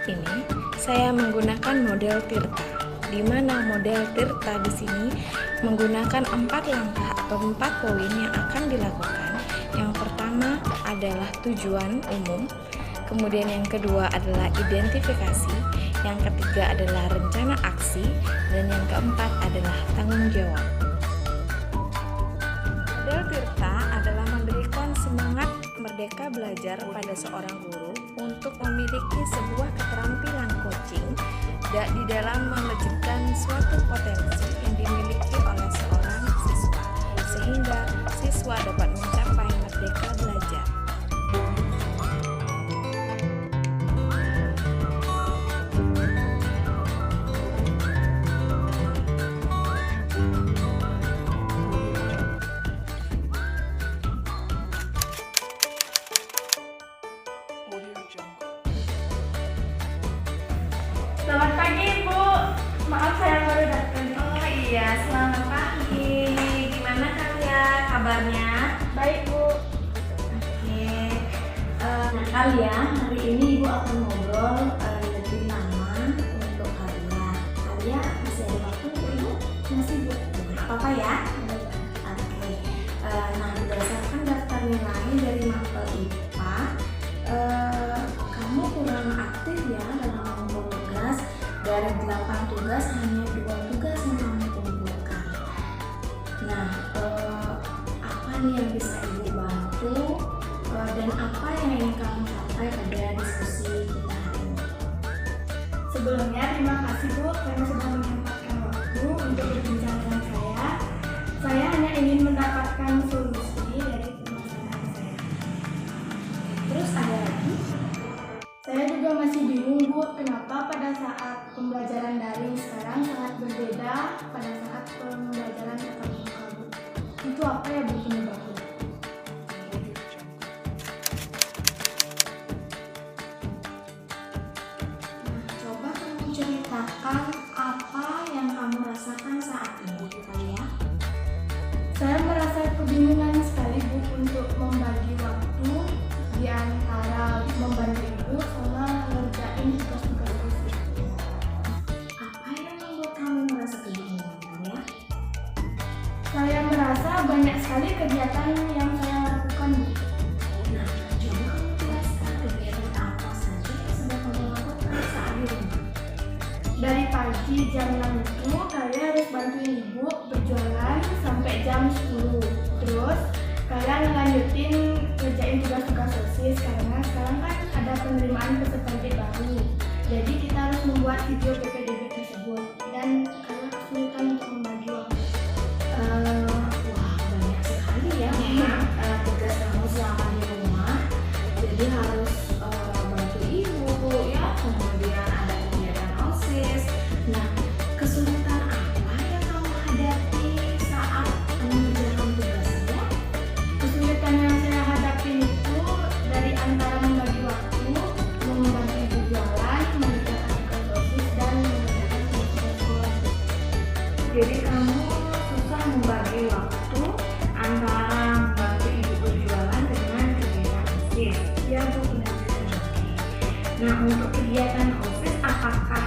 ini saya menggunakan model Tirta, di mana model Tirta di sini menggunakan 4 langkah atau 4 poin yang akan dilakukan. Yang pertama adalah tujuan umum, kemudian yang kedua adalah identifikasi, yang ketiga adalah rencana aksi, dan yang keempat adalah tanggung jawab. Model Tirta adalah memberikan semangat merdeka belajar pada seorang guru untuk memiliki sebuah keterampilan coaching di dalam mewujudkan suatu potensi yang dimiliki oleh seorang siswa, sehingga siswa dapat mencapai merdeka belajar. Selamat pagi Ibu, maaf saya baru datang. Oh iya, selamat pagi. Gimana kalian kabarnya? Baik Bu. Oke, nah kalian hari ini Ibu akan ngobrol lebih lama untuk kalian. Kalian masih ada waktu untuk Ibu? Masih Bu. Apa ya? Oke. Nah berdasarkan daftar nilai dari mapel IPA, kamu kurang aktif ya dalam mengumpul tugas. Dari 8 tugas hanya 2 tugas yang kamu kumpulkan. Nah, apa nih yang bisa Ibu bantu dan apa yang ingin kamu capai pada diskusi kita hari ini? Sebelumnya terima kasih Bu karena sudah menyempatkan waktu untuk berbincang dengan saya. Saya hanya ingin mendapatkan solusi dari permasalahan saya. Terus ada lagi? Saya juga masih bingung Bu, kenapa pada saat pembelajaran daring sekarang sangat berbeda pada saat pembelajaran tatap muka Bu. Itu apa ya Bu penyebabnya? Coba kamu ceritakan apa yang kamu rasakan saat ini, Kalian. Saya merasa kebingungan sekali Bu untuk membagi waktu di antara membantu Ibu sama ngerjain tugas-tugas khusus. Apa yang membuat kamu merasa kebingungan, Kalian? Saya merasa banyak sekali kegiatan yang saya lakukan Bu. Nah, coba kamu jelaskan kegiatan apa saja yang sedang kamu lakukan saat di rumah. Dari pagi jam 6 itu kalian harus bantuin Ibu berjualan sampai jam 10. Terus kalian lanjutin kerjain tugas-tugas OSIS karena sekarang kan ada penerimaan peserta didik baru. Jadi kita harus membuat video PPDB tersebut dan kalian kesulitan untuk membagi waktu. Wah, banyak sekali ya memang tugas kamu selama di rumah. Jadi harus bantu ibu ya, kemudian ada kegiatan OSIS. Nah, kesulitan apa yang kamu hadapi saat mengerjakan tugasnya? Kesulitan yang saya hadapi itu dari antara membagi waktu, membantu Ibu jualan, mengerjakan tugas OSIS dan mengerjakan tugas sekolah. Jadi kamu susah membagi waktu antara membantu ibu berjualan dengan kegiatan OSIS. Ya Bu, benar. Nah, untuk kegiatan OSIS apakah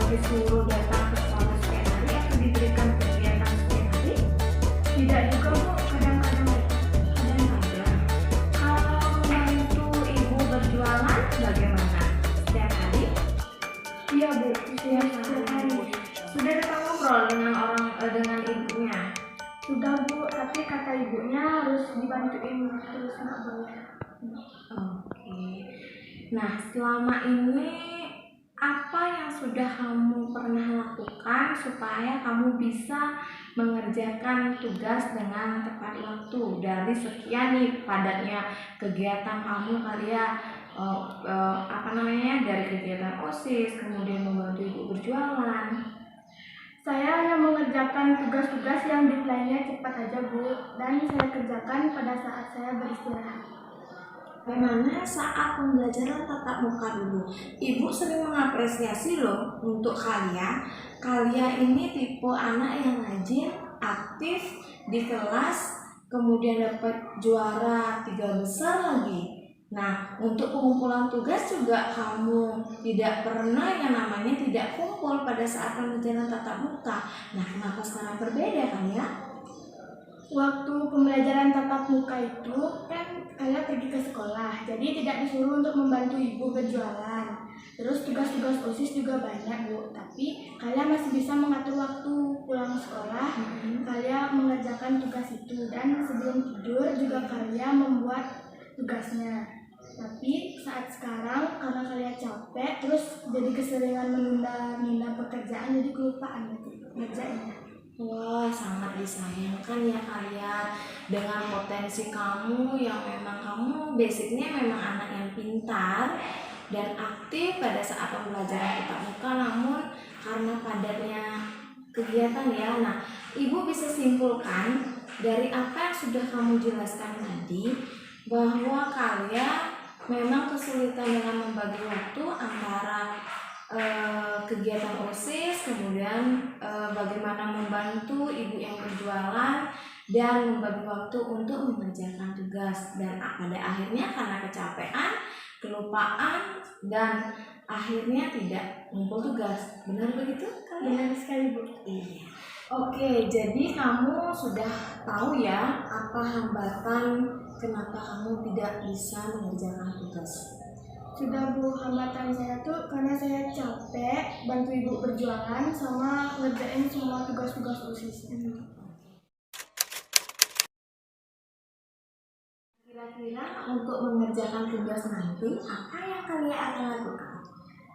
disuruh datang ke sekolah setiap hari atau diberikan kegiatan setiap hari? Tidak juga Bu, kadang-kadang Kadang-kadang. Kalau membantu ibu berjualan bagaimana? Setiap hari? iya Bu, setiap hari. Sudah datang ngobrol dengan ibunya? Sudah Bu, tapi kata ibunya harus dibantuin terus nggak boleh. Oke. Nah, selama ini apa yang sudah kamu pernah lakukan supaya kamu bisa mengerjakan tugas dengan tepat waktu? Dari sekian nih padatnya kegiatan kamu dari kegiatan OSIS, kemudian membantu ibu berjualan. Saya hanya mengerjakan tugas-tugas yang deadline-nya cepat aja Bu, dan saya kerjakan pada saat saya beristirahat. Bagaimana saat pembelajaran tatap muka dulu? Ibu sering mengapresiasi loh untuk kalian. Kalian ini tipe anak yang rajin, aktif di kelas, kemudian dapat juara 3 besar lagi. Nah, untuk pengumpulan tugas juga kamu tidak pernah yang namanya tidak kumpul pada saat pembelajaran tatap muka. Nah, kenapa sekarang berbeda kan ya? Waktu pembelajaran tatap muka itu kan kalian pergi ke sekolah, jadi tidak disuruh untuk membantu ibu berjualan. Terus tugas-tugas OSIS juga banyak Bu, tapi kalian masih bisa mengatur waktu pulang sekolah. Kalian mengerjakan tugas itu dan sebelum tidur juga kalian membuat tugasnya. Tapi saat sekarang karena kalian capek, terus jadi keseringan menunda-nunda pekerjaan, jadi kelupaan ngerjainnya. Wah, sangat disayangkan ya kalian dengan potensi kamu yang memang kamu basicnya memang anak yang pintar dan aktif pada saat pembelajaran tatap muka, namun karena padatnya kegiatan ya. Nah, Ibu bisa simpulkan dari apa yang sudah kamu jelaskan tadi bahwa kalian memang kesulitan dengan membagi waktu antara kegiatan OSIS, kemudian bagaimana membantu ibu yang berjualan dan membagi waktu untuk mengerjakan tugas, dan pada akhirnya karena kecapean, kelupaan, dan akhirnya tidak mengumpul tugas. Benar begitu kalian? Benar sekali Bu. Iya. Oke, jadi kamu sudah tahu ya apa hambatan kenapa kamu tidak bisa mengerjakan tugas. Sudah Bu, hambatan saya tuh karena saya capek bantu ibu berjualan sama ngerjain semua tugas-tugas OSIS. Kira-kira untuk mengerjakan tugas nanti, apa yang kalian akan lakukan?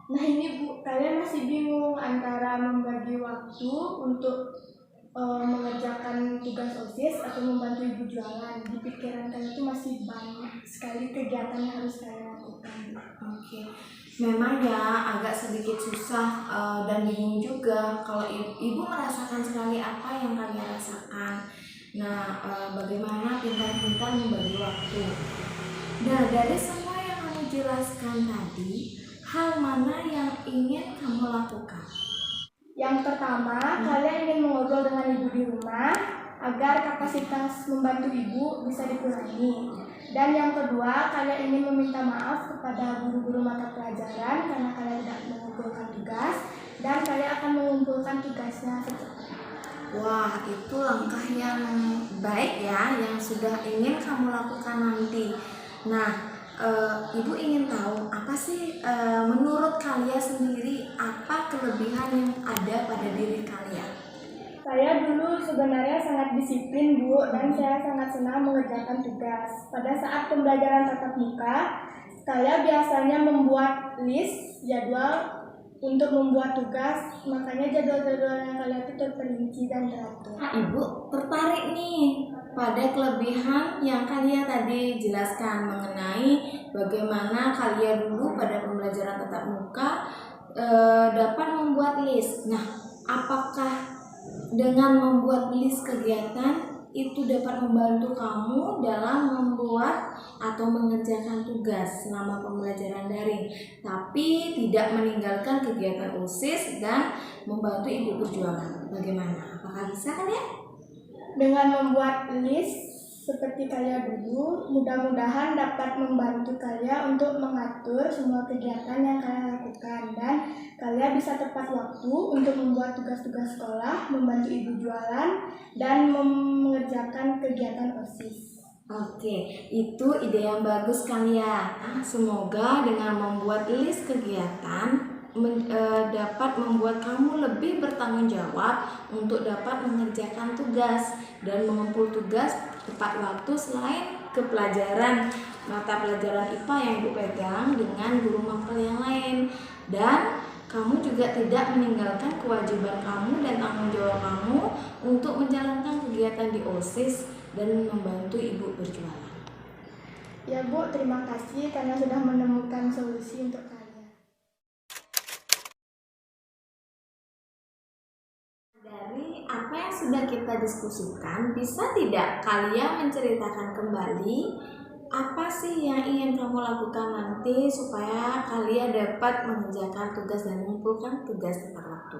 Nah ini Bu, kalian masih bingung antara membagi waktu untuk mengerjakan tugas OSIS atau membantu ibu jualan. Di pikiran kalian itu masih banyak sekali kegiatan yang harus kalian lakukan. Oke, memang ya agak sedikit susah dan bingung juga kalau ibu merasakan sekali apa yang kalian rasakan. Nah, bagaimana pintar-pintar membagi waktu. Nah, dari semua yang kamu jelaskan tadi, hal mana yang ingin kamu lakukan? Yang pertama, kalian ingin mengobrol dengan ibu di rumah agar kapasitas membantu ibu bisa dikurangi. Dan yang kedua, kalian ingin meminta maaf kepada guru-guru mata pelajaran karena kalian tidak mengumpulkan tugas, dan kalian akan mengumpulkan tugasnya secepatnya. Wah, itu langkah yang baik ya, yang sudah ingin kamu lakukan nanti. Nah, Ibu ingin tahu apa sih menurut kalian sendiri apa kelebihan yang ada pada diri kalian? Saya dulu sebenarnya sangat disiplin Bu, dan saya sangat senang mengerjakan tugas. Pada saat pembelajaran tatap muka, saya biasanya membuat list jadwal untuk membuat tugas, makanya jadwal-jadwal yang kalian itu terperinci dan teratur. Nah, Ibu tertarik nih pada kelebihan yang kalian tadi jelaskan mengenai bagaimana kalian dulu pada pembelajaran tatap muka dapat membuat list. Nah, apakah dengan membuat list kegiatan itu dapat membantu kamu dalam membuat atau mengerjakan tugas selama pembelajaran daring, tapi tidak meninggalkan kegiatan OSIS dan membantu ibu berjualan? Bagaimana? Apakah bisa kalian? Dengan membuat list seperti kalian dulu, mudah-mudahan dapat membantu kalian untuk mengatur semua kegiatan yang kalian lakukan, dan kalian bisa tepat waktu untuk membuat tugas-tugas sekolah, membantu ibu jualan, dan mengerjakan kegiatan OSIS. Oke, itu ide yang bagus kalian. Semoga dengan membuat list kegiatan dapat membuat kamu lebih bertanggung jawab untuk dapat mengerjakan tugas dan mengumpul tugas tepat waktu selain ke pelajaran mata pelajaran IPA yang Ibu pegang dengan guru mapel yang lain, dan kamu juga tidak meninggalkan kewajiban kamu dan tanggung jawab kamu untuk menjalankan kegiatan di OSIS dan membantu ibu berjualan. Ya Bu, terima kasih karena sudah menemukan solusi untuk kalian. Dari apa yang sudah kita diskusikan, bisa tidak kalian menceritakan kembali apa sih yang ingin kamu lakukan nanti supaya kalian dapat mengerjakan tugas dan mengumpulkan tugas tepat waktu?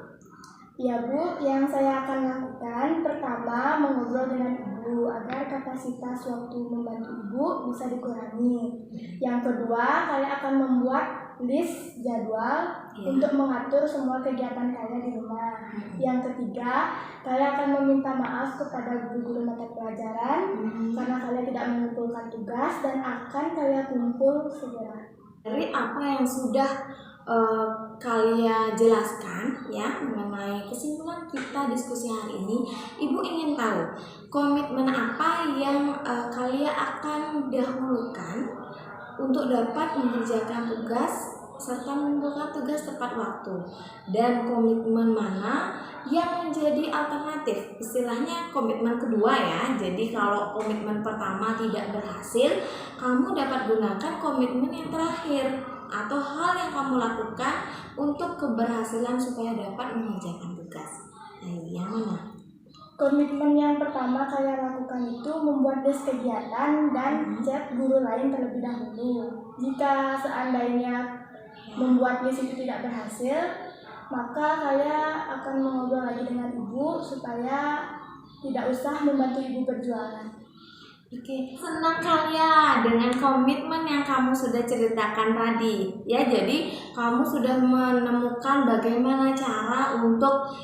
Ya Bu, yang saya akan lakukan pertama mengobrol dengan Ibu agar kapasitas waktu membantu Ibu bisa dikurangi. Yang kedua, kalian akan membuat list jadwal untuk mengatur semua kegiatan kalian di rumah. Yang ketiga, kalian akan meminta maaf kepada guru-guru mata pelajaran karena kalian tidak mengumpulkan tugas dan akan kalian kumpul segera. Dari apa yang sudah kalian jelaskan ya mengenai kesimpulan kita diskusi hari ini, Ibu ingin tahu komitmen apa yang kalian akan dahulukan untuk dapat mengerjakan tugas serta mengumpulkan tugas tepat waktu, dan komitmen mana yang menjadi alternatif, istilahnya komitmen kedua ya. Jadi kalau komitmen pertama tidak berhasil, kamu dapat gunakan komitmen yang terakhir atau hal yang kamu lakukan untuk keberhasilan supaya dapat mengerjakan tugas. Nah, yang mana? Komitmen yang pertama kalian lakukan itu membuat list kegiatan dan chat guru lain terlebih dahulu. Jika seandainya membuat list itu tidak berhasil, maka kalian akan mengobrol lagi dengan Ibu supaya tidak usah membantu Ibu berjualan. Oke, senang kalian dengan komitmen yang kamu sudah ceritakan tadi ya. Jadi kamu sudah menemukan bagaimana cara untuk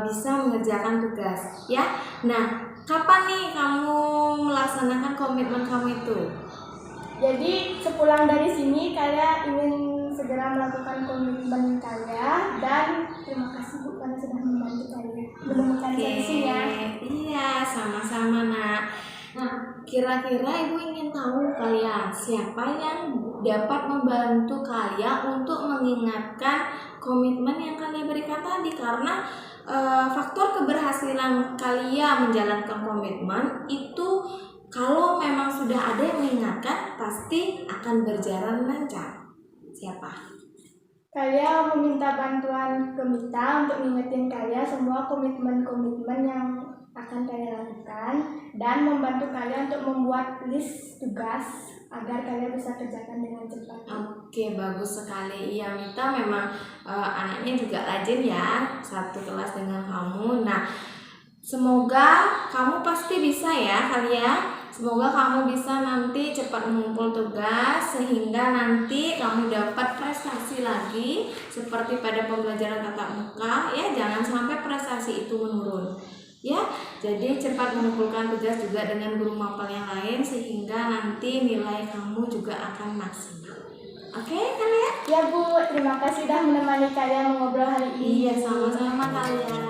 bisa mengerjakan tugas ya. Nah, kapan nih kamu melaksanakan komitmen kamu itu? Jadi sepulang dari sini kalian ingin segera melakukan komitmen kalian, dan terima kasih Bu karena sudah membantu kalian menemukan solusinya. Iya, sama-sama nak. Nah, kira-kira Ibu ingin tahu kalian siapa yang dapat membantu kalian untuk mengingatkan komitmen yang kalian berikan tadi, karena faktor keberhasilan kalian menjalankan komitmen itu kalau memang sudah ada yang mengingatkan pasti akan berjalan lancar. Siapa? Kalian meminta bantuan ke Mita untuk ngingetin kalian semua komitmen-komitmen yang akan kalian lakukan dan membantu kalian untuk membuat list tugas agar kalian bisa kerjakan dengan cepat. Oke, bagus sekali. Iya, Mita memang anaknya juga rajin ya, satu kelas dengan kamu. Nah, semoga kamu pasti bisa ya kalian. Semoga kamu bisa nanti cepat mengumpul tugas sehingga nanti kamu dapat prestasi lagi seperti pada pembelajaran tatap muka ya. Jangan sampai prestasi itu menurun ya. Jadi cepat mengumpulkan tugas juga dengan guru mapel yang lain sehingga nanti nilai kamu juga akan maksimal. Oke kalian? Ya Bu, terima kasih sudah menemani kalian mengobrol hari ini. Iya, sama-sama kalian.